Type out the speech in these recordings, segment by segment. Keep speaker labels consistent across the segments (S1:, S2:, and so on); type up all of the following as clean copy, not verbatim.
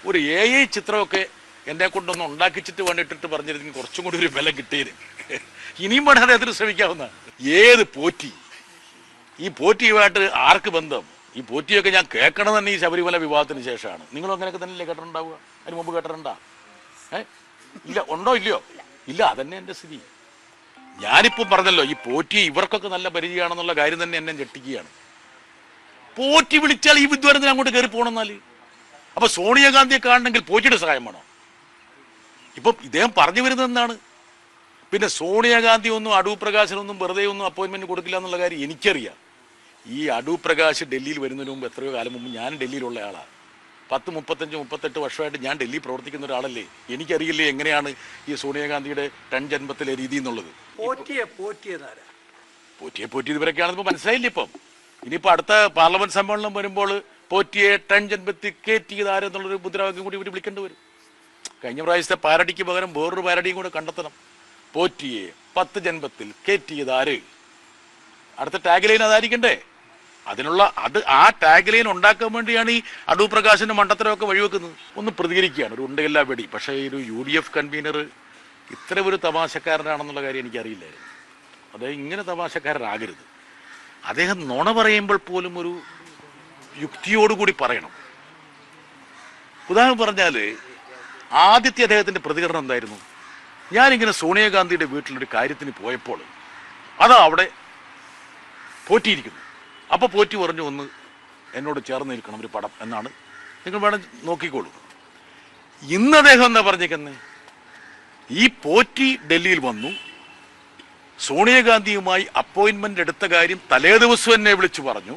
S1: ഒരു AI ചിത്രമൊക്കെ എന്നെ കൊണ്ടൊന്ന് ഉണ്ടാക്കിച്ചിട്ട് വേണ്ടിട്ടിട്ട് പറഞ്ഞിരുന്നെങ്കിൽ കുറച്ചും കൂടി ഒരു ബലം കിട്ടിയത്. ഇനിയും വേണം അദ്ദേഹത്തിന് ശ്രമിക്കാവുന്നതാണ്. ഏത് പോറ്റി, ഈ പോറ്റിയുമായിട്ട് ആർക്ക് ബന്ധം? ഈ പോറ്റിയൊക്കെ ഞാൻ കേൾക്കണം തന്നെ ഈ ശബരിമല വിവാഹത്തിന് ശേഷമാണ്. നിങ്ങളും അങ്ങനെയൊക്കെ തന്നെയല്ലേ കേട്ടിട്ടുണ്ടാവുക? അതിന് മുമ്പ് കേട്ടിട്ടുണ്ടാ? ഇല്ല, ഉണ്ടോ ഇല്ലയോ? ഇല്ല, അതന്നെ എൻ്റെ സ്ഥിതി. ഞാനിപ്പോൾ പറഞ്ഞല്ലോ, ഈ പോറ്റി ഇവർക്കൊക്കെ നല്ല പരിചയമാണെന്നുള്ള കാര്യം തന്നെ എന്നെ ഞെട്ടിക്കുകയാണ്. പോറ്റി വിളിച്ചാൽ ഈ വിദ്വാരത്തിന് അങ്ങോട്ട് കയറി പോകണമെന്നാൽ അപ്പൊ സോണിയാഗാന്ധിയെ കാണണമെങ്കിൽ പോറ്റിയുടെ സഹായം വേണോ? ഇപ്പം ഇദ്ദേഹം പറഞ്ഞു വരുന്നത് എന്താണ്? പിന്നെ സോണിയാഗാന്ധി ഒന്നും അടൂർ പ്രകാശനൊന്നും വെറുതെ ഒന്നും അപ്പോയിന്റ്മെന്റ് കൊടുക്കില്ല എന്നുള്ള കാര്യം എനിക്കറിയാം. ഈ അടൂർ പ്രകാശ് ഡൽഹിയിൽ വരുന്നതിന് മുമ്പ് എത്രയോ കാലം മുമ്പ് ഞാൻ ഡൽഹിയിലുള്ള ആളാണ്. 10, 35, 38 വർഷമായിട്ട് ഞാൻ ഡൽഹി പ്രവർത്തിക്കുന്ന ഒരാളല്ലേ. എനിക്കറിയില്ലേ എങ്ങനെയാണ് ഈ സോണിയാഗാന്ധിയുടെ ടൺ ജന്മത്തിലെ രീതി എന്നുള്ളത്. പോറ്റിയെ പോറ്റി ഇവരൊക്കെയാണെന്ന് മനസ്സിലായില്ലേ ഇപ്പം. ഇനിയിപ്പോൾ അടുത്ത പാർലമെന്റ് സമ്മേളനം വരുമ്പോൾ പോറ്റിയെ ടൺ ജന്മത്തിൽ കയറ്റിയതാരെന്നുള്ളൊരു മുദ്രാവാക്യം കൂടി ഇവർ വിളിക്കേണ്ടി വരും. കഴിഞ്ഞ പ്രാവശ്യത്തെ പാരഡിക്ക് പകരം വേറൊരു പാരഡിയും കൂടെ കണ്ടെത്തണം. പോറ്റിയെ 10 ജന്മത്തിൽ കയറ്റിയതാര്? അടുത്ത ടാഗ് ലൈൻ അതായിരിക്കണ്ടേ? അതിനുള്ള ആ ടാഗ് ലൈൻ ഉണ്ടാക്കാൻ വേണ്ടിയാണ് ഈ അടൂർ പ്രകാശിന്റെ മണ്ടത്തരമൊക്കെ വഴിവെക്കുന്നത്. ഒന്ന് പ്രതികരിക്കുകയാണ്, ഒരു ഉണ്ടയില്ല വെടി. പക്ഷേ ഈ ഒരു UDF കൺവീനർ ഇത്ര ഒരു തമാശക്കാരനാണെന്നുള്ള കാര്യം എനിക്കറിയില്ലായിരുന്നു. അദ്ദേഹം ഇങ്ങനെ തമാശക്കാരനാകരുത്. അദ്ദേഹം നുണ പറയുമ്പോൾ പോലും ഒരു യുക്തിയോടുകൂടി പറയണം. ഉദാഹരണം പറഞ്ഞാൽ ആദ്യത്തെ അദ്ദേഹത്തിന്റെ പ്രതികരണം എന്തായിരുന്നു? ഞാനിങ്ങനെ സോണിയാഗാന്ധിയുടെ വീട്ടിലൊരു കാര്യത്തിന് പോയപ്പോൾ അതാ അവിടെ പോറ്റിയിരിക്കുന്നു. അപ്പൊ പോറ്റി പറഞ്ഞു ഒന്ന് എന്നോട് ചേർന്ന് നിൽക്കണം ഒരു പടം എന്നാണ്. നിങ്ങൾ വേണം നോക്കിക്കോളൂ. ഇന്ന് അദ്ദേഹം എന്താ പറഞ്ഞേക്കുന്നത്? ഈ പോറ്റി ഡൽഹിയിൽ വന്നു, സോണിയാഗാന്ധിയുമായി അപ്പോയിന്റ്മെന്റ് എടുത്ത കാര്യം തലേ ദിവസം എന്നെ വിളിച്ചു പറഞ്ഞു.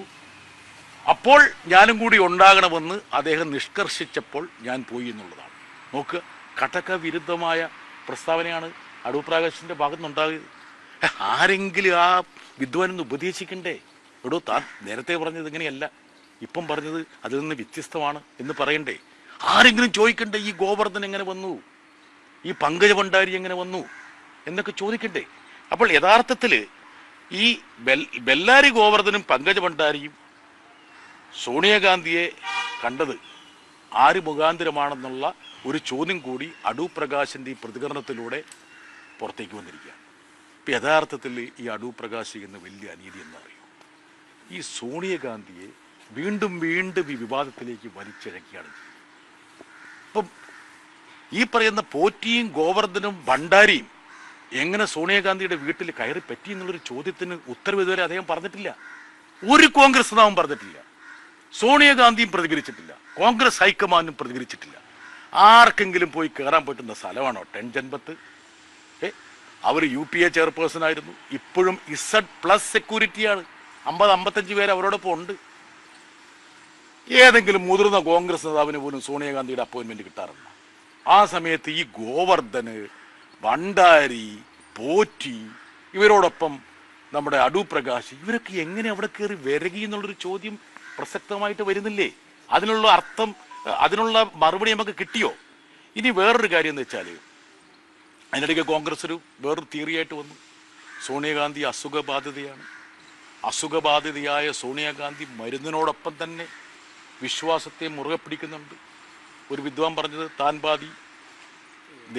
S1: അപ്പോൾ ഞാനും കൂടി ഉണ്ടാകണമെന്ന് അദ്ദേഹം നിഷ്കർഷിച്ചപ്പോൾ ഞാൻ പോയി എന്നുള്ളതാണ്. നോക്കുക, കടക വിരുദ്ധമായ പ്രസ്താവനയാണ് അടൂർ പ്രകാശിന്റെ ഭാഗത്തുനിന്നുണ്ടാകുന്നത്. ആരെങ്കിലും ആ വിദ്വാനൊന്ന് ഉപദേശിക്കണ്ടേ? എടോ, താൻ നേരത്തെ പറഞ്ഞത് ഇങ്ങനെയല്ല, ഇപ്പം പറഞ്ഞത് അതിൽ നിന്ന് വ്യത്യസ്തമാണ് എന്ന് പറയണ്ടേ? ആരെങ്കിലും ചോദിക്കണ്ടേ ഈ ഗോവർദ്ധൻ എങ്ങനെ വന്നു, ഈ പങ്കജ ഭണ്ഡാരി എങ്ങനെ വന്നു എന്നൊക്കെ ചോദിക്കണ്ടേ? അപ്പോൾ യഥാർത്ഥത്തിൽ ഈ ബെല്ലാരി ഗോവർദ്ധനും പങ്കജ ഭണ്ഡാരിയും സോണിയാഗാന്ധിയെ കണ്ടത് ആര് മുഖാന്തരമാണെന്നുള്ള ഒരു ചോദ്യം കൂടി അടൂർ പ്രകാശിന്റെ ഈ പ്രതികരണത്തിലൂടെ പുറത്തേക്ക് വന്നിരിക്കുകയാണ്. ഇപ്പം യഥാർത്ഥത്തിൽ ഈ അടൂർ പ്രകാശ് എന്ന വലിയ അനീതി എന്നറിയും. ഈ സോണിയാഗാന്ധിയെ വീണ്ടും വീണ്ടും ഈ വിവാദത്തിലേക്ക് വലിച്ചിഴക്കുകയാണ്. ഇപ്പം ഈ പറയുന്ന പോറ്റിയും ഗോവർദ്ധനും ഭണ്ഡാരിയും എങ്ങനെ സോണിയാഗാന്ധിയുടെ വീട്ടിൽ കയറി പറ്റി എന്നുള്ളൊരു ചോദ്യത്തിന് ഉത്തരവ് ഇതുവരെ അദ്ദേഹം പറഞ്ഞിട്ടില്ല. ഒരു കോൺഗ്രസ് നേതാവും പറഞ്ഞിട്ടില്ല. സോണിയാഗാന്ധിയും പ്രതികരിച്ചിട്ടില്ല. കോൺഗ്രസ് ഹൈക്കമാൻഡും പ്രതികരിച്ചിട്ടില്ല. ആർക്കെങ്കിലും പോയി കയറാൻ പറ്റുന്ന സ്ഥലമാണോ ടൺ ജന്മത്ത്? അവർ UPA ചെയർപേഴ്സൺ ആയിരുന്നു. ഇപ്പോഴും Z+ സെക്യൂരിറ്റിയാണ്. 50-55 പേര് അവരോടൊപ്പം ഉണ്ട്. ഏതെങ്കിലും മുതിർന്ന കോൺഗ്രസ് നേതാവിന് പോലും സോണിയാഗാന്ധിയുടെ അപ്പോയിന്റ്മെന്റ് കിട്ടാറില്ല. ആ സമയത്ത് ഈ ഗോവർദ്ധന്, ഭണ്ഡാരി, പോറ്റി, ഇവരോടൊപ്പം നമ്മുടെ അടൂർ പ്രകാശ്, ഇവരൊക്കെ എങ്ങനെ അവിടെ കയറി വരകി എന്നുള്ളൊരു ചോദ്യം പ്രസക്തമായിട്ട് വരുന്നില്ലേ? അതിനുള്ള അർത്ഥം, അതിനുള്ള മറുപടി നമുക്ക് കിട്ടിയോ? ഇനി വേറൊരു കാര്യം എന്ന് വെച്ചാൽ, അതിനിടയ്ക്ക് കോൺഗ്രസ് വേറൊരു തിയറിയായിട്ട് വന്നു. സോണിയാഗാന്ധി അസുഖബാധിതയാണ്. അസുഖബാധിതയായ സോണിയാഗാന്ധി മരുന്നിനോടൊപ്പം തന്നെ വിശ്വാസത്തെ മുറുകെ പിടിക്കുന്നുണ്ട്. ഒരു വിദ്വാൻ പറഞ്ഞത് താൻ പാതി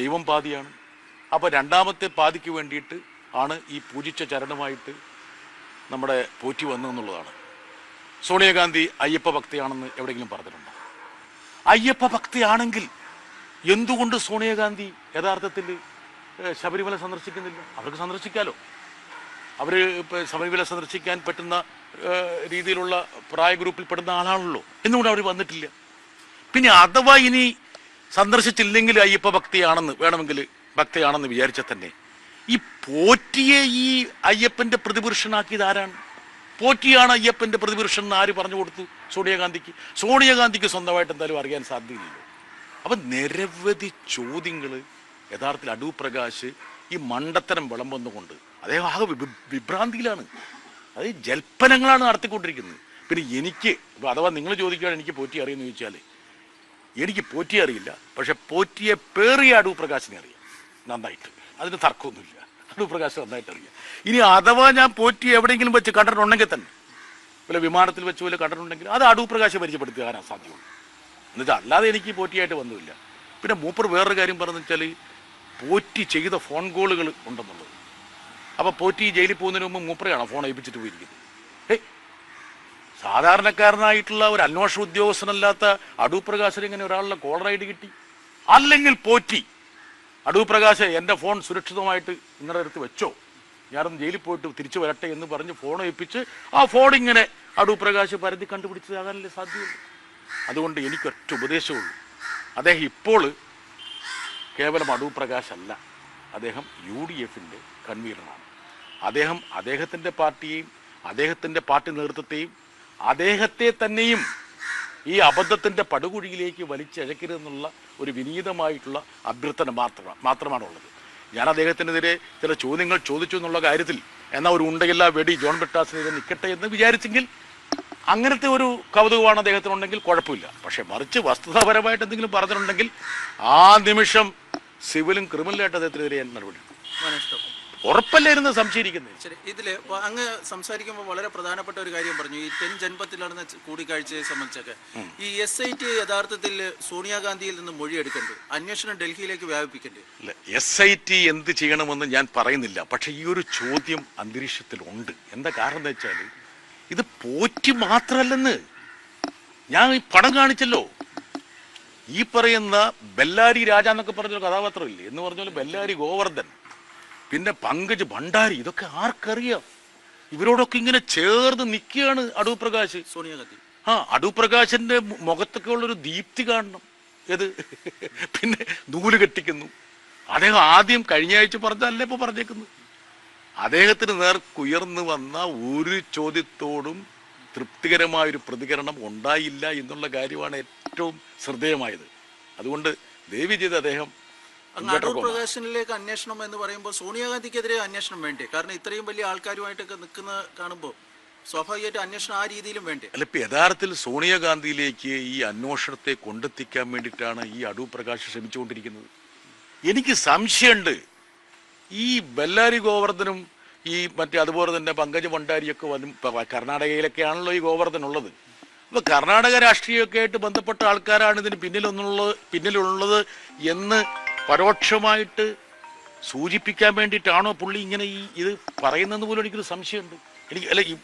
S1: ദൈവം പാതിയാണ്. അപ്പോൾ രണ്ടാമത്തെ പാതിക്ക് വേണ്ടിയിട്ട് ആണ് ഈ പൂജിച്ച ചരണമായിട്ട് നമ്മുടെ പോറ്റി വന്നതെന്നുള്ളതാണ്. സോണിയാഗാന്ധി അയ്യപ്പ ഭക്തിയാണെന്ന് എവിടെയെങ്കിലും പറഞ്ഞിട്ടുണ്ടോ? അയ്യപ്പ ഭക്തിയാണെങ്കിൽ എന്തുകൊണ്ട് സോണിയാഗാന്ധി യഥാർത്ഥത്തിൽ ശബരിമല സന്ദർശിക്കുന്നില്ല? അവർക്ക് സന്ദർശിക്കാലോ. അവർ ശബരിമല സന്ദർശിക്കാൻ പറ്റുന്ന രീതിയിലുള്ള പ്രായ ഗ്രൂപ്പിൽ പെടുന്ന ആളാണല്ലോ. എന്തുകൊണ്ട് അവർ വന്നിട്ടില്ല? പിന്നെ അഥവാ ഇനി സന്ദർശിച്ചില്ലെങ്കിൽ അയ്യപ്പ ഭക്തിയാണെന്ന് വിചാരിച്ചാൽ തന്നെ ഈ പോറ്റിയെ ഈ അയ്യപ്പന്റെ പ്രതിപുരുഷനാക്കിയത് ആരാണ്? പോറ്റിയാണ് അയ്യപ്പന്റെ പ്രതിപുരുഷൻ എന്ന് ആര് പറഞ്ഞു കൊടുത്തു സോണിയാഗാന്ധിക്ക്? സോണിയാഗാന്ധിക്ക് സ്വന്തമായിട്ട് എന്തായാലും അറിയാൻ സാധ്യതയില്ലല്ലോ. അപ്പം നിരവധി ചോദ്യങ്ങൾ യഥാർത്ഥത്തിൽ അടൂർ പ്രകാശ് ഈ മണ്ടത്തരം വിളമ്പുന്നുകൊണ്ട് അദ്ദേഹം ആകെ വിഭ്രാന്തിയിലാണ്. അത് ജൽപ്പനങ്ങളാണ് നടത്തിക്കൊണ്ടിരിക്കുന്നത്. പിന്നെ എനിക്ക് അഥവാ നിങ്ങൾ ചോദിക്കുകയാണ് എനിക്ക് പോറ്റി അറിയുമെന്ന് ചോദിച്ചാൽ, എനിക്ക് പോറ്റി അറിയില്ല. പക്ഷെ പോറ്റിയെ പേറിയ അടൂർ പ്രകാശിനെ അറിയാം നന്നായിട്ട്. അതിന് തർക്കമൊന്നുമില്ല. അടൂർ പ്രകാശ് നന്നായിട്ട് അറിയാം. ഇനി അഥവാ ഞാൻ പോറ്റി എവിടെയെങ്കിലും വെച്ച് കണ്ടിട്ടുണ്ടെങ്കിൽ തന്നെ, വല്ല വിമാനത്തിൽ വെച്ച് വല്ല കണ്ടിട്ടുണ്ടെങ്കിൽ അത് അടൂർ പ്രകാശ് പരിചയപ്പെടുത്താനാണ് സാധ്യമുള്ളൂ. എന്നുവെച്ചാൽ അല്ലാതെ എനിക്ക് പോറ്റിയായിട്ട് വന്നില്ല. പിന്നെ മൂപ്പർ വേറൊരു കാര്യം പറഞ്ഞു വെച്ചാൽ പോറ്റി ചെയ്ത ഫോൺ കോളുകൾ ഉണ്ടെന്നുള്ളത്. അപ്പോൾ പോറ്റി ജയിലിൽ പോകുന്നതിന് മുമ്പ് മൂപ്പറയാണോ ഫോൺ ഏൽപ്പിച്ചിട്ട് പോയിരിക്കുന്നത്? സാധാരണക്കാരനായിട്ടുള്ള ഒരു അന്വേഷണ ഉദ്യോഗസ്ഥനല്ലാത്ത അടൂർ പ്രകാശിന് ഇങ്ങനെ ഒരാളുടെ കോളർ ഐ ഡി കിട്ടി? അല്ലെങ്കിൽ പോറ്റി അടൂർ പ്രകാശ് എൻ്റെ ഫോൺ സുരക്ഷിതമായിട്ട് നിങ്ങളുടെ അടുത്ത് വെച്ചോ, ഞാനൊന്ന് ജയിലിൽ പോയിട്ട് തിരിച്ചു വരട്ടെ എന്ന് പറഞ്ഞ് ഫോൺ ഏൽപ്പിച്ച് ആ ഫോൺ ഇങ്ങനെ അടൂർ പ്രകാശ് പരതി കണ്ടുപിടിച്ചതാകാനല്ലേ സാധ്യതയുള്ളൂ. അതുകൊണ്ട് എനിക്കൊറ്റ ഉപദേശമുള്ളൂ, അദ്ദേഹം ഇപ്പോൾ കേവലം അടൂർ പ്രകാശ് അല്ല, അദ്ദേഹം UDF-ൻ്റെ കൺവീനറാണ്. അദ്ദേഹം അദ്ദേഹത്തിൻ്റെ പാർട്ടിയെയും അദ്ദേഹത്തിൻ്റെ പാർട്ടി നേതൃത്വത്തെയും അദ്ദേഹത്തെ തന്നെയും ഈ അബദ്ധത്തിൻ്റെ പടുകുഴിയിലേക്ക് വലിച്ചഴക്കരുതെന്നുള്ള ഒരു വിനീതമായിട്ടുള്ള അഭ്യർത്ഥന മാത്രമാണുള്ളത്. ഞാൻ അദ്ദേഹത്തിനെതിരെ ചില ചോദ്യങ്ങൾ ചോദിച്ചു എന്നുള്ള കാര്യത്തിൽ എന്നാൽ ഒരു ഉണ്ടയില്ല വെടി ജോൺ ബ്രിട്ടാസിനെതിരെ നിൽക്കട്ടെ എന്ന് വിചാരിച്ചെങ്കിൽ അങ്ങനത്തെ ഒരു കൗതുകമാണ് അദ്ദേഹത്തിനുണ്ടെങ്കിൽ കുഴപ്പമില്ല. പക്ഷെ മറിച്ച് വസ്തുതാപരമായിട്ട് എന്തെങ്കിലും പറഞ്ഞിട്ടുണ്ടെങ്കിൽ ആ നിമിഷം സിവിലും ക്രിമിനലായിട്ട് അദ്ദേഹത്തിനെതിരെ നടപടി ഉറപ്പല്ലായിരുന്നു സംശയിക്കുന്നത്.
S2: ശരി, ഇതില് അങ്ങ് സംസാരിക്കുമ്പോൾ വളരെ പ്രധാനപ്പെട്ട ഒരു കാര്യം പറഞ്ഞു. ഈ 10 ജൻപത്തിൽ നടന്ന കൂടിക്കാഴ്ചയെ സംബന്ധിച്ചൊക്കെ ഈ SIT യഥാർത്ഥത്തിൽ സോണിയാഗാന്ധിയിൽ നിന്ന് മൊഴിയെടുക്കേണ്ടത്, അന്വേഷണം ഡൽഹിയിലേക്ക് വ്യാപിപ്പിക്കേണ്ടത്.
S1: SIT എന്ത് ചെയ്യണമെന്ന് ഞാൻ പറയുന്നില്ല, പക്ഷെ ഈ ഒരു ചോദ്യം അന്തരീക്ഷത്തിലുണ്ട്. എന്താ കാരണം എന്ന് വെച്ചാൽ ഇത് പോറ്റി മാത്രമല്ലെന്ന് ഞാൻ ഈ പടം കാണിച്ചല്ലോ. ഈ പറയുന്ന ബെല്ലാരി രാജ എന്നൊക്കെ പറഞ്ഞൊരു കഥാപാത്രമില്ലേ എന്ന് പറഞ്ഞ പോലെ ബെല്ലാരി ഗോവർദ്ധൻ, പിന്നെ പങ്കജ് ഭണ്ഡാരി, ഇതൊക്കെ ആർക്കറിയാം? ഇവരോടൊക്കെ ഇങ്ങനെ ചേർന്ന് നിൽക്കുകയാണ് അടൂർ പ്രകാശ്,
S2: സോണിയാഗാന്ധി.
S1: അടൂർ പ്രകാശിന്റെ മുഖത്തൊക്കെ ഉള്ളൊരു ദീപ്തി കാണണം. ഏത് പിന്നെ നൂല് കെട്ടിക്കുന്നു. അദ്ദേഹം ആദ്യം കഴിഞ്ഞ ആഴ്ച പറഞ്ഞല്ലേ ഇപ്പൊ പറഞ്ഞേക്കുന്നു. അദ്ദേഹത്തിന് നേർക്കുയർന്നു വന്ന ഒരു ചോദ്യത്തോടും തൃപ്തികരമായൊരു പ്രതികരണം ഉണ്ടായില്ല എന്നുള്ള കാര്യമാണ് ഏറ്റവും ശ്രദ്ധേയമായത്. അതുകൊണ്ട് ദയവ് ചെയ്ത് അദ്ദേഹം
S2: അടൂർ പ്രകാശനിലേക്ക് അന്വേഷണം എന്ന് പറയുമ്പോൾ സോണിയാഗാന്ധിക്കെതിരെ അന്വേഷണം വേണ്ടേ? കാരണം ഇത്രയും വലിയ ആൾക്കാരുമായിട്ടൊക്കെ നിൽക്കുന്ന കാണുമ്പോൾ സ്വാഭാവികമായിട്ട് അന്വേഷണം ആ രീതിയിലും വേണ്ടേ?
S1: അല്ല, ഇപ്പൊ യഥാർത്ഥത്തിൽ സോണിയാഗാന്ധിയിലേക്ക് ഈ അന്വേഷണത്തെ കൊണ്ടെത്തിക്കാൻ വേണ്ടിയിട്ടാണ് ഈ അടൂർ പ്രകാശ് ശ്രമിച്ചുകൊണ്ടിരിക്കുന്നത്. എനിക്ക് സംശയമുണ്ട് ഈ ബെല്ലാരി ഗോവർദ്ധനും ഈ മറ്റേ അതുപോലെ തന്നെ പങ്കജ് ഭണ്ഡാരിയൊക്കെ വരും. കർണാടകയിലൊക്കെ ആണല്ലോ ഈ ഗോവർദ്ധൻ ഉള്ളത്. അപ്പൊ കർണാടക രാഷ്ട്രീയമൊക്കെ ആയിട്ട് ബന്ധപ്പെട്ട ആൾക്കാരാണ് ഇതിന് പിന്നിലുള്ളത് എന്ന് പരോക്ഷമായിട്ട് സൂചിപ്പിക്കാൻ വേണ്ടിയിട്ടാണോ പുള്ളി ഇങ്ങനെ ഇത് പറയുന്നതെന്ന് പോലും എനിക്കൊരു സംശയമുണ്ട്. ഈ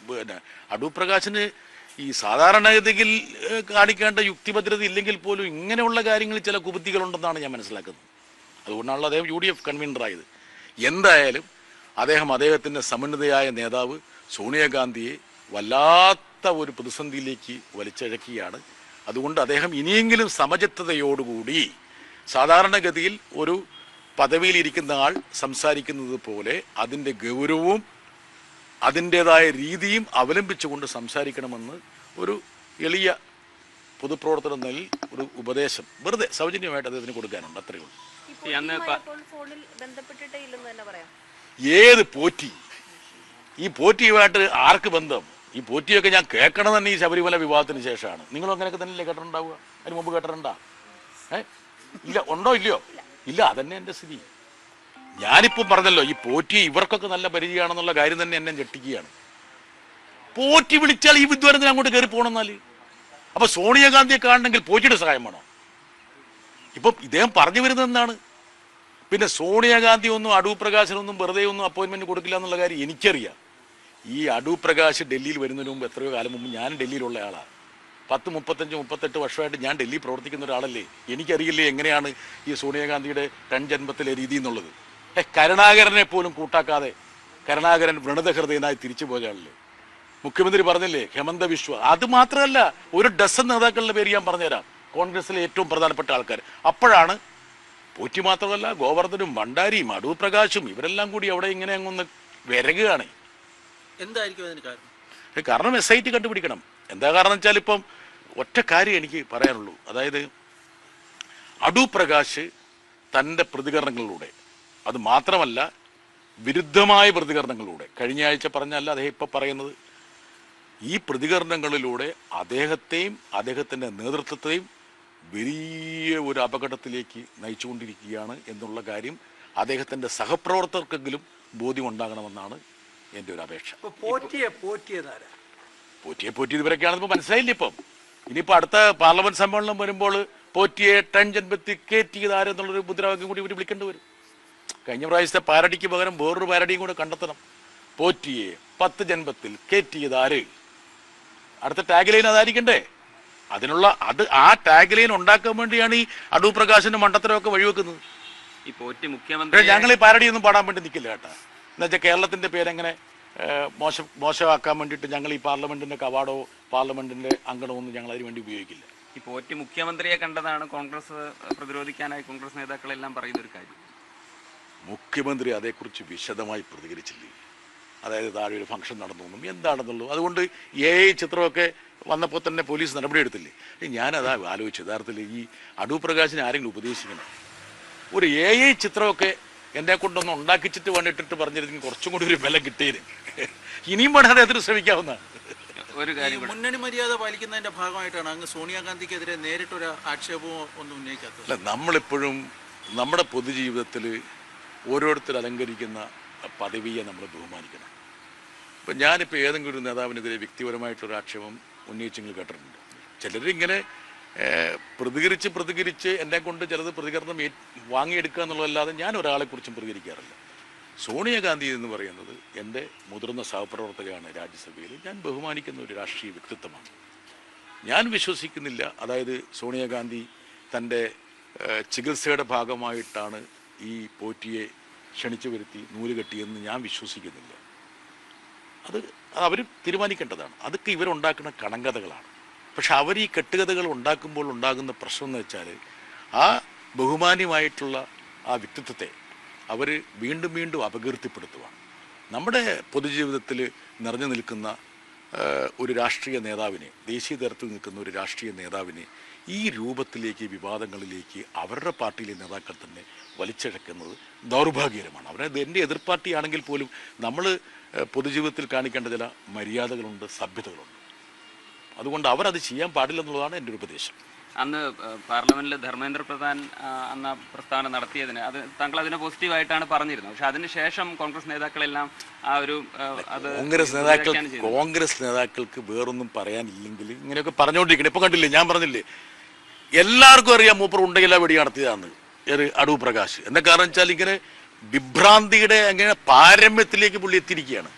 S1: അടൂർ പ്രകാശിന് ഈ സാധാരണഗതിയിൽ കാണിക്കേണ്ട യുക്തിഭദ്രത ഇല്ലെങ്കിൽ പോലും ഇങ്ങനെയുള്ള കാര്യങ്ങളിൽ ചില കുബുദ്ധികളുണ്ടെന്നാണ് ഞാൻ മനസ്സിലാക്കുന്നത്. അതുകൊണ്ടാണല്ലോ അദ്ദേഹം UDF കൺവീനറായത്. എന്തായാലും അദ്ദേഹത്തിൻ്റെ സമന്വിതയായ നേതാവ് സോണിയാഗാന്ധിയെ വല്ലാത്ത ഒരു പ്രതിസന്ധിയിലേക്ക് വലിച്ചഴക്കുകയാണ്. അതുകൊണ്ട് അദ്ദേഹം ഇനിയെങ്കിലും സമചിത്തതയോടുകൂടി സാധാരണഗതിയിൽ ഒരു പദവിയിലിരിക്കുന്ന ആൾ സംസാരിക്കുന്നത് പോലെ അതിൻ്റെ ഗൗരവവും അതിൻ്റെതായ രീതിയും അവലംബിച്ചുകൊണ്ട് സംസാരിക്കണമെന്ന് ഒരു എളിയ പൊതുപ്രവർത്തനം നിലയിൽ ഒരു ഉപദേശം വെറുതെ സൗജന്യമായിട്ട് അദ്ദേഹത്തിന് കൊടുക്കാനുണ്ട്. അത്രയേ ഉള്ളൂ. ഏത് പോറ്റി? ഈ പോറ്റിയുമായിട്ട് ആർക്ക് ബന്ധം? ഈ പോറ്റിയൊക്കെ ഞാൻ കേൾക്കണം തന്നെ ഈ ശബരിമല വിവാഹത്തിന് ശേഷമാണ്. നിങ്ങളും അങ്ങനെയൊക്കെ തന്നെയല്ലേ കേട്ടിട്ടുണ്ടാവുക? അതിന് മുമ്പ് കേട്ടിട്ടുണ്ടാ? ഇല്ല, ഉണ്ടോ ഇല്ലയോ? ഇല്ല, അതന്നെ എൻ്റെ സ്ഥിതി. ഞാനിപ്പം പറഞ്ഞല്ലോ ഈ പോറ്റി ഇവർക്കൊക്കെ നല്ല പരിചയമാണെന്നുള്ള കാര്യം തന്നെ എന്നെ ഞെട്ടിക്കുകയാണ്. പോറ്റി വിളിച്ചാൽ ഈ വിദ്വാരത്തിന് അങ്ങോട്ട് കയറി പോകണമെന്നാല് അപ്പൊ സോണിയാഗാന്ധിയെ കാണണമെങ്കിൽ പോറ്റിയുടെ സഹായം വേണോ? ഇപ്പം ഇദ്ദേഹം പറഞ്ഞു വരുന്നത് എന്താണ്? പിന്നെ സോണിയാഗാന്ധി ഒന്നും അടൂർ പ്രകാശിനൊന്നും വെറുതെ ഒന്നും അപ്പോയിൻമെന്റ് കൊടുക്കില്ല എന്നുള്ള കാര്യം എനിക്കറിയാം. ഈ അടൂർ പ്രകാശ് ഡൽഹിയിൽ വരുന്നതിന് മുമ്പ് എത്രയോ കാലം മുമ്പ് ഞാൻ ഡൽഹിയിലുള്ള ആളാണ്. 35-38 വർഷമായിട്ട് ഞാൻ ഡൽഹി പ്രവർത്തിക്കുന്ന ഒരാളല്ലേ. എനിക്കറിയില്ലേ എങ്ങനെയാണ് ഈ സോണിയാഗാന്ധിയുടെ 10 ജന്മത്തിലെ രീതി എന്നുള്ളത്. കരുണാകരനെ പോലും കൂട്ടാക്കാതെ കരുണാകരൻ വ്രണതഹൃദയനായി തിരിച്ചു പോയാളല്ലേ. മുഖ്യമന്ത്രി പറഞ്ഞില്ലേ ഹെമന്ത വിശ്വ. അത് മാത്രമല്ല, ഒരു ഡസൻ നേതാക്കളുടെ പേര് ഞാൻ പറഞ്ഞുതരാം, കോൺഗ്രസിലെ ഏറ്റവും പ്രധാനപ്പെട്ട ആൾക്കാർ. അപ്പോഴാണ് പോറ്റി മാത്രമല്ല ഗോവർദ്ധനും ഭണ്ഡാരിയും അടൂർ പ്രകാശും ഇവരെല്ലാം കൂടി അവിടെ ഇങ്ങനെ അങ്ങൊന്ന് വിരകുകയാണ്.
S2: എന്തായിരിക്കും അതിന് കാരണം?
S1: കാരണം SIT കണ്ടുപിടിക്കണം. എന്താ കാരണം വെച്ചാൽ ഇപ്പം ഒറ്റ കാര്യം എനിക്ക് പറയാനുള്ളൂ. അതായത് അടൂർ പ്രകാശ് തൻ്റെ പ്രതികരണങ്ങളിലൂടെ, അത് മാത്രമല്ല വിരുദ്ധമായ പ്രതികരണങ്ങളിലൂടെ, കഴിഞ്ഞ ആഴ്ച പറഞ്ഞല്ല അദ്ദേഹം ഇപ്പം പറയുന്നത്, ഈ പ്രതികരണങ്ങളിലൂടെ അദ്ദേഹത്തെയും അദ്ദേഹത്തിൻ്റെ നേതൃത്വത്തെയും വലിയ ഒരു അപകടത്തിലേക്ക് നയിച്ചുകൊണ്ടിരിക്കുകയാണ് എന്നുള്ള കാര്യം അദ്ദേഹത്തിൻ്റെ സഹപ്രവർത്തകർക്കെങ്കിലും ബോധ്യമുണ്ടാകണമെന്നാണ് എൻ്റെ ഒരു അപേക്ഷ.
S3: പോറ്റിയത് ഇവരൊക്കെയാണെന്ന്
S1: മനസ്സിലായില്ല. ഇപ്പം ഇനിയിപ്പോൾ അടുത്ത പാർലമെന്റ് സമ്മേളനം വരുമ്പോൾ പോറ്റിയെ ടൺ ജൻപത്തി കയറ്റിയത് ആരെന്നുള്ളൊരു മുദ്രാവാക്യം കൂടി ഇവർ വിളിക്കേണ്ടി വരും. കഴിഞ്ഞ പ്രാവശ്യത്തെ പാരഡിക്ക് പകരം വേറൊരു പാരഡിയും കൂടെ കണ്ടെത്തണം. പോറ്റിയെ 10 ജൻപത്തിൽ കയറ്റിയത് ആര്? അടുത്ത ടാഗ് ലൈൻ അതായിരിക്കണ്ടേ? ആ ടാഗ് ലൈൻ ഉണ്ടാക്കാൻ വേണ്ടിയാണ് ഈ അടൂർ പ്രകാശിന്റെ മണ്ടത്തരമൊക്കെ വഴിവെക്കുന്നത്.
S3: ഈ പോറ്റി മുഖ്യമന്ത്രി
S1: ഞങ്ങൾ ഈ പാരഡി ഒന്നും പാടാൻ വേണ്ടി നിൽക്കില്ല കേട്ടാ. എന്നുവെച്ചാൽ കേരളത്തിന്റെ പേരെങ്ങനെ മോശമാക്കാൻ വേണ്ടിയിട്ട് ഞങ്ങൾ ഈ പാർലമെന്റിന്റെ കവാടോ പാർലമെന്റിന്റെ അങ്കണമോ ഒന്നും ഞങ്ങൾ അതിന് വേണ്ടി ഉപയോഗിക്കില്ല.
S3: ഈ പോറ്റി മുഖ്യമന്ത്രിയെ കണ്ടതാണ് കോൺഗ്രസ് പ്രതിരോധിക്കാനായി കോൺഗ്രസ് നേതാക്കളെല്ലാം പറയുന്ന ഒരു കാര്യം.
S1: മുഖ്യമന്ത്രി അതേക്കുറിച്ച് വിശദമായി പ്രതികരിച്ചില്ലേ? അതായത് താഴെ ഒരു ഫംഗ്ഷൻ നടന്നു എന്താണെന്നുള്ളൂ. അതുകൊണ്ട് AI ചിത്രമൊക്കെ വന്നപ്പോൾ തന്നെ പോലീസ് നടപടിയെടുത്തില്ലേ? ഞാനതാ ആലോചിച്ചു, യഥാർത്ഥത്തിൽ ഈ അടൂർ പ്രകാശിനെ ആരെങ്കിലും ഉപദേശിക്കണം. ഒരു AI ചിത്രമൊക്കെ എന്നെ കൊണ്ടൊന്ന് ഉണ്ടാക്കിച്ചിട്ട് വേണ്ടിട്ടിട്ട് പറഞ്ഞിരുന്നെങ്കിൽ കുറച്ചും കൂടി ഒരു ബലം കിട്ടിയത്. ഇനിയും വേണം അതിന് ശ്രമിക്കാവുന്നതാണ്.
S3: ഒരു കാര്യം
S2: മുന്നണി മര്യാദ പാലിക്കുന്നതിന്റെ ഭാഗമായിട്ടാണ് അങ്ങ് സോണിയാഗാന്ധിക്കെതിരെ നേരിട്ടൊരു ആക്ഷേപമോ ഒന്നും ഉന്നയിക്കാത്തത്.
S1: അല്ല, നമ്മളിപ്പോഴും നമ്മുടെ പൊതുജീവിതത്തിൽ ഓരോരുത്തർ അലങ്കരിക്കുന്ന പദവിയെ നമ്മൾ ബഹുമാനിക്കണം. ഇപ്പം ഞാനിപ്പോൾ ഏതെങ്കിലും ഒരു നേതാവിനെതിരെ വ്യക്തിപരമായിട്ടൊരു ആക്ഷേപം ഉന്നയിച്ചെങ്കിൽ കേട്ടിട്ടുണ്ട്. ചിലരിങ്ങനെ പ്രതികരിച്ച് എന്നെ കൊണ്ട് ചിലത് പ്രതികരണം വാങ്ങിയെടുക്കുക എന്നുള്ളതല്ലാതെ ഞാൻ ഒരാളെക്കുറിച്ചും പ്രതികരിക്കാറില്ല. സോണിയാഗാന്ധി എന്ന് പറയുന്നത് എൻ്റെ മുതിർന്ന സഹപ്രവർത്തകയാണ്. രാജ്യസഭയിൽ ഞാൻ ബഹുമാനിക്കുന്ന ഒരു രാഷ്ട്രീയ വ്യക്തിത്വമാണ്. ഞാൻ വിശ്വസിക്കുന്നില്ല, അതായത് സോണിയാഗാന്ധി തൻ്റെ ചികിത്സയുടെ ഭാഗമായിട്ടാണ് ഈ പോറ്റിയെ ക്ഷണിച്ചു വരുത്തി നൂല് കെട്ടിയെന്ന് ഞാൻ വിശ്വസിക്കുന്നില്ല. അത് അവർ തീരുമാനിക്കേണ്ടതാണ്. അതൊക്കെ ഇവരുണ്ടാക്കുന്ന കണങ്കഥകളാണ്. പക്ഷെ അവർ ഈ കെട്ടുകഥകൾ ഉണ്ടാക്കുമ്പോൾ ഉണ്ടാകുന്ന പ്രശ്നം എന്ന് വെച്ചാൽ ആ ബഹുമാന്യമായിട്ടുള്ള ആ വ്യക്തിത്വത്തെ അവർ വീണ്ടും വീണ്ടും അപകീർത്തിപ്പെടുത്തുവാണ്. നമ്മുടെ പൊതുജീവിതത്തിൽ നിറഞ്ഞു നിൽക്കുന്ന ഒരു രാഷ്ട്രീയ നേതാവിനെ, ദേശീയ തലത്തിൽ നിൽക്കുന്ന ഒരു രാഷ്ട്രീയ നേതാവിനെ ഈ രൂപത്തിലേക്ക്, വിവാദങ്ങളിലേക്ക് അവരുടെ പാർട്ടിയിലെ നേതാക്കൾ തന്നെ വലിച്ചിഴക്കുന്നത് ദൗർഭാഗ്യകരമാണ്. എൻ്റെ എതിർ പാർട്ടിയാണെങ്കിൽ പോലും നമ്മൾ പൊതുജീവിതത്തിൽ കാണിക്കേണ്ട ചില മര്യാദകളുണ്ട്, സഭ്യതകളുണ്ട്. അതുകൊണ്ട് അവരത് ചെയ്യാൻ പാടില്ലെന്നുള്ളതാണ് എൻ്റെ ഒരു ഉപദേശം.
S3: അന്ന് പാർലമെന്റിൽ ധർമ്മേന്ദ്ര പ്രധാൻ അന്ന് പ്രസ്താവന നടത്തിയതിന് താങ്കൾ അതിനെ പോസിറ്റീവായിട്ടാണ് പറഞ്ഞിരുന്നത്. പക്ഷെ അതിനുശേഷം കോൺഗ്രസ് നേതാക്കളെല്ലാം ആ ഒരു
S1: കോൺഗ്രസ് നേതാക്കൾക്ക് വേറൊന്നും പറയാനില്ലെങ്കിൽ ഇങ്ങനെയൊക്കെ പറഞ്ഞുകൊണ്ടിരിക്കണം. ഇപ്പൊ കണ്ടില്ലേ, ഞാൻ പറഞ്ഞില്ലേ, എല്ലാവർക്കും അറിയാം മൂപ്പർ ഉണ്ടെങ്കില വെടി നടത്തിയതാന്ന് അടൂർ പ്രകാശ്. എന്താ കാരണം വെച്ചാൽ ഇങ്ങനെ വിഭ്രാന്തിയുടെ അങ്ങനെ പാരമ്യത്തിലേക്ക് പുള്ളി എത്തിയിരിക്കുകയാണ്.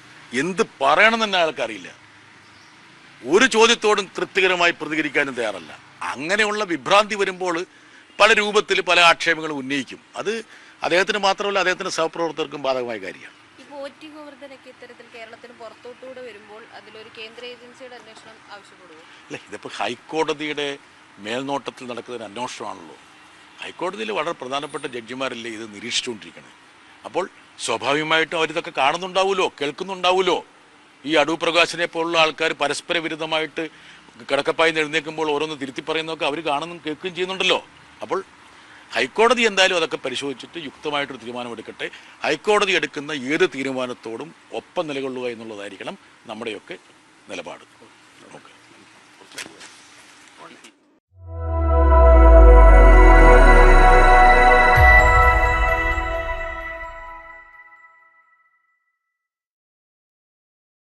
S1: എന്ത് പറയണമെന്ന് തന്നെ ആൾക്കറിയില്ല. ഒരു ചോദ്യത്തോടും തൃപ്തികരമായി പ്രതികരിക്കാനും തയ്യാറല്ല. അങ്ങനെയുള്ള വിഭ്രാന്തി വരുമ്പോൾ പല രൂപത്തിൽ പല ആക്ഷേപങ്ങളും ഉന്നയിക്കും. അത് അദ്ദേഹത്തിന് മാത്രമല്ല, അദ്ദേഹത്തിന്റെ സഹപ്രവർത്തകർക്കും ബാധകമായ കാര്യമാണ്.
S4: പോറ്റി ഗോവർദ്ധനൊക്കെ ഇത്തരത്തിൽ കേരളത്തിന് പുറത്തോട്ടുകൂടെ വരുമ്പോൾ അതിലൊരു കേന്ദ്ര ഏജൻസിയുടെ അന്വേഷണം ആവശ്യപ്പെടുമോ?
S1: അല്ല, ഇതിപ്പോൾ ഹൈക്കോടതിയുടെ മേൽനോട്ടത്തിൽ നടക്കുന്ന ഒരു അന്വേഷണമാണല്ലോ. ഹൈക്കോടതിയിൽ വളരെ പ്രധാനപ്പെട്ട ജഡ്ജിമാരല്ലേ ഇത് നിരീക്ഷിച്ചുകൊണ്ടിരിക്കുന്നത്. അപ്പോൾ സ്വാഭാവികമായിട്ടും അവരിതൊക്കെ കാണുന്നുണ്ടാവുമല്ലോ, കേൾക്കുന്നുണ്ടാവുമല്ലോ. ഈ അടൂർ പ്രകാശിനെ പോലുള്ള ആൾക്കാർ പരസ്പര വിരുദ്ധമായിട്ട് കിടക്കപ്പായി എഴുന്നേൽക്കുമ്പോൾ ഓരോന്ന് തിരുത്തി പറയുന്നതൊക്കെ അവർ കാണുന്നും കേൾക്കുകയും ചെയ്യുന്നുണ്ടല്ലോ. അപ്പോൾ ഹൈക്കോടതി എന്തായാലും അതൊക്കെ പരിശോധിച്ചിട്ട് യുക്തമായിട്ടൊരു തീരുമാനമെടുക്കട്ടെ. ഹൈക്കോടതി എടുക്കുന്ന ഏത് തീരുമാനത്തോടും ഒപ്പം നിലകൊള്ളുക എന്നുള്ളതായിരിക്കണം നമ്മുടെയൊക്കെ നിലപാട്. ഓക്കെ.